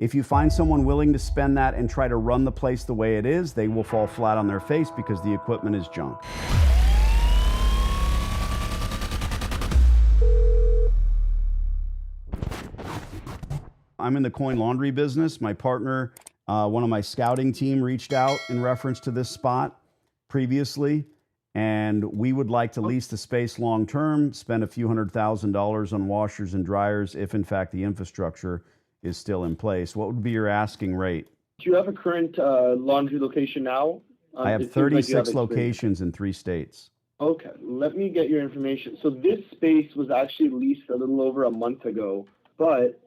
If you find someone willing to spend that and try to run the place the way it is, they will fall flat on their face because the equipment is junk. I'm in the coin laundry business. My partner, one of my scouting team, reached out in reference to this spot previously, and we would like to lease the space long term, spend a few $100,000 on washers and dryers if in fact the infrastructure is still in place. What would be your asking rate? Do you have a current laundry location now? I have 36 locations in 3 states. Okay, let me get your information. So this space was actually leased a little over a month ago, but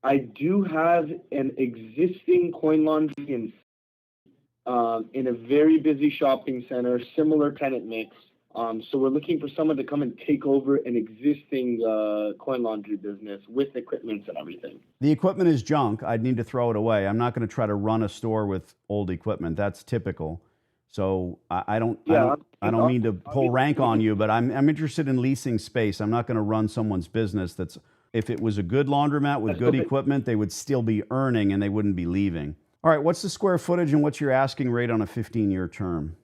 I do have an existing coin laundry in a very busy shopping center, similar tenant mix. So we're looking for someone to come and take over an existing coin laundry business with equipment and everything. The equipment is junk. I'd need to throw it away. I'm not going to try to run a store with old equipment. That's typical. So I don't mean to pull rank on you, but I'm interested in leasing space. I'm not going to run someone's business that's, if it was a good laundromat with good equipment, they would still be earning and they wouldn't be leaving. All right, what's the square footage and what's your asking rate on a 15-year term?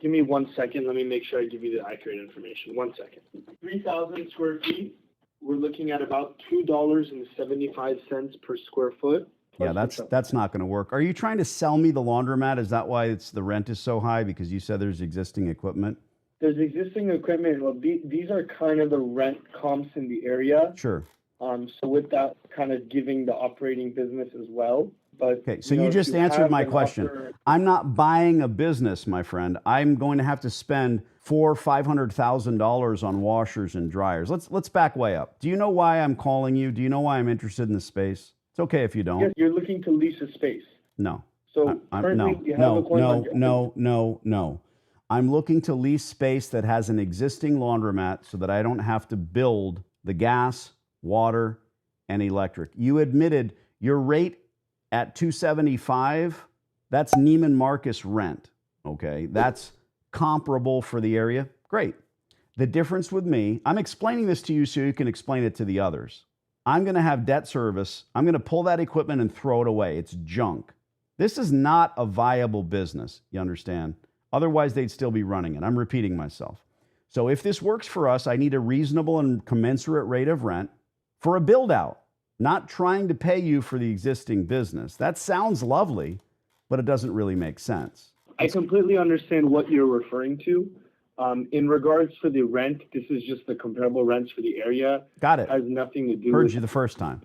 Give me 1 second. Let me make sure I give you the accurate information. 1 second. 3,000 square feet. We're looking at about $2.75 per square foot. Yeah, that's not going to work. Are you trying to sell me the laundromat? Is that why the rent is so high? Because you said there's existing equipment? There's existing equipment. Well, these are kind of the rent comps in the area. Sure. So with that, kind of giving the operating business as well. But okay, so you just answered my question. I'm not buying a business, my friend. I'm going to have to spend $500,000 on washers and dryers. Let's back way up. Do you know why I'm calling you? Do you know why I'm interested in the space? It's okay if you don't. Yes, you're looking to lease a space. No. So currently you have a coin laundry. No. I'm looking to lease space that has an existing laundromat so that I don't have to build the gas, water, and electric. You admitted your rate at $275, that's Neiman Marcus rent, okay? That's comparable for the area. Great. The difference with me, I'm explaining this to you so you can explain it to the others. I'm going to have debt service. I'm going to pull that equipment and throw it away. It's junk. This is not a viable business, you understand? Otherwise, they'd still be running it. I'm repeating myself. So if this works for us, I need a reasonable and commensurate rate of rent for a build out. Not trying to pay you for the existing business. That sounds lovely, but it doesn't really make sense. I completely understand what you're referring to. In regards to the rent, this is just the comparable rents for the area. Got it. It has nothing to do Heard with you the first time.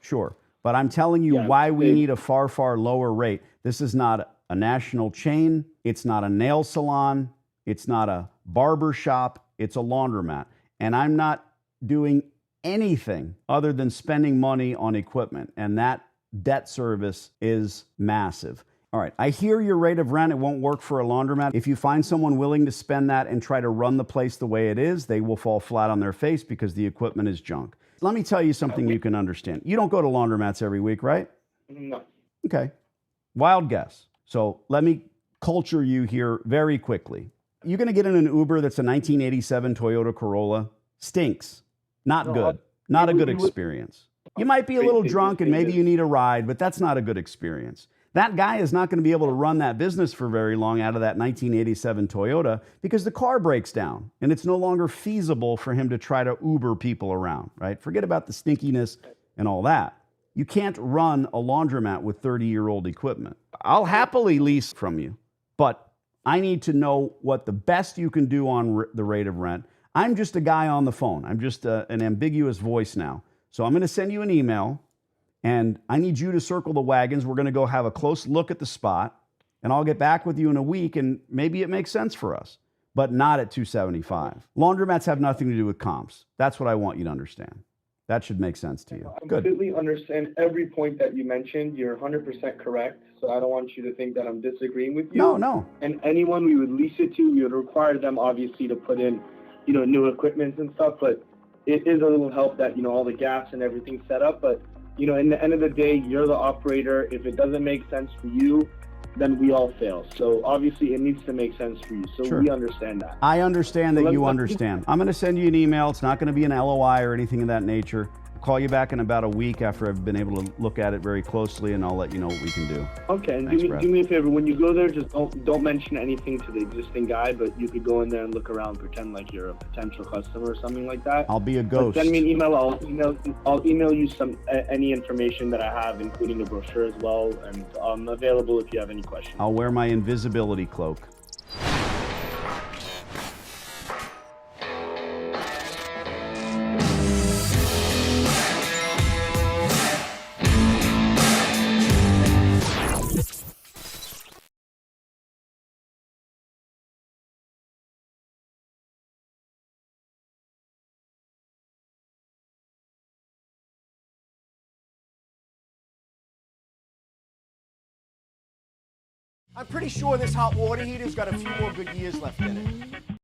Sure. But I'm telling you why we need a far, far lower rate. This is not a national chain. It's not a nail salon. It's not a barber shop. It's a laundromat. And I'm not doing anything other than spending money on equipment, and that debt service is massive. All right, I hear your rate of rent. It won't work for a laundromat. If you find someone willing to spend that and try to run the place the way it is, they will fall flat on their face because the equipment is junk. Let me tell you something you can understand. You don't go to laundromats every week, right? No. Okay. Wild guess. So let me culture you here very quickly. You're going to get in an Uber that's a 1987 Toyota Corolla. Stinks. Not good. Not a good experience. You might be a little drunk and maybe you need a ride, but that's not a good experience. That guy is not going to be able to run that business for very long out of that 1987 Toyota because the car breaks down and it's no longer feasible for him to try to Uber people around, right? Forget about the stinkiness and all that. You can't run a laundromat with 30-year-old equipment. I'll happily lease from you, but I need to know what the best you can do on the rate of rent. I'm just a guy on the phone. I'm just an ambiguous voice now. So I'm going to send you an email, and I need you to circle the wagons. We're going to go have a close look at the spot, and I'll get back with you in a week, and maybe it makes sense for us, but not at $275. Laundromats have nothing to do with comps. That's what I want you to understand. That should make sense to you. I completely understand every point that you mentioned. You're 100% correct, so I don't want you to think that I'm disagreeing with you. No. And anyone we would lease it to, we would require them, obviously, to put in new equipment and stuff, but it is a little help that, all the gas and everything's set up. But, in the end of the day, you're the operator. If it doesn't make sense for you, then we all fail. So obviously it needs to make sense for you. So sure. We understand that. I understand that you understand. I'm going to send you an email. It's not going to be an LOI or anything of that nature. Call you back in about a week after I've been able to look at it very closely, and I'll let you know what we can do. Okay, and Thanks, do me a favor. When you go there, just don't mention anything to the existing guy, but you could go in there and look around, pretend like you're a potential customer or something like that. I'll be a ghost. But send me an email. I'll email you any information that I have, including a brochure as well, and I'm available if you have any questions. I'll wear my invisibility cloak. I'm pretty sure this hot water heater's got a few more good years left in it.